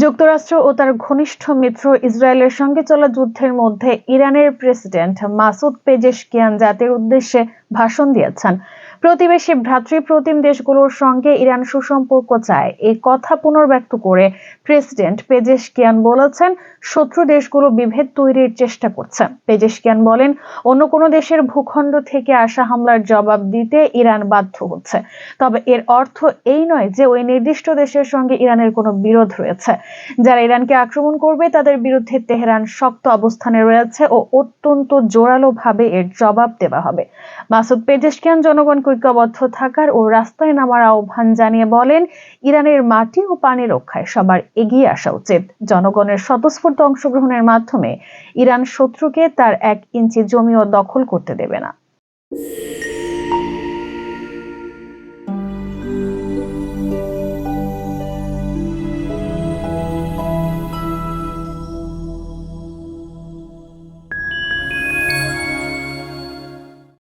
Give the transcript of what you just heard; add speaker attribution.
Speaker 1: যুক্তরাষ্ট্র ও তার ঘনিষ্ঠ মিত্র ইসরায়েলের সঙ্গে চলা যুদ্ধের মধ্যে ইরানের প্রেসিডেন্ট মাসুদ পেজেশকিয়ান জাতির উদ্দেশ্যে ভাষণ দিয়েছেন। প্রতিবেশী ভ্রাতৃপ্রতিম দেশগুলোর সঙ্গে ইরান সুসম্পর্ক চায় এই কথা পুনর্ব্যক্ত করে প্রেসিডেন্ট পেজেশকিয়ান বলেছেন, শত্রু দেশগুলো বিভেদ তৈরির চেষ্টা করছে। পেজেশকিয়ান বলেন, অন্য কোনো দেশের ভূখণ্ড থেকে আসা হামলার জবাব দিতে ইরান বাধ্য হচ্ছে, তবে এর অর্থ এই নয় যে ওই নির্দিষ্ট দেশের সঙ্গে ইরানের কোনো বিরোধ রয়েছে। যারা ইরানকে আক্রমণ করবে তাদের বিরুদ্ধে তেহরান শক্ত অবস্থানে রয়েছে ও অত্যন্ত জোরালোভাবে এর জবাব দেওয়া হবে। মাসুদ পেজেশকিয়ান জনগণকে ঐক্যবদ্ধ থাকার ও রাস্তায় নামার আহ্বান জানিয়ে বলেন, ইরানের মাটি ও পানি রক্ষায় সবার এগিয়ে আসা উচিত। জনগণের স্বতঃস্ফূর্ত অংশগ্রহণের মাধ্যমে ইরান শত্রুকে তার 1 ইঞ্চি জমিও দখল করতে দেবে না।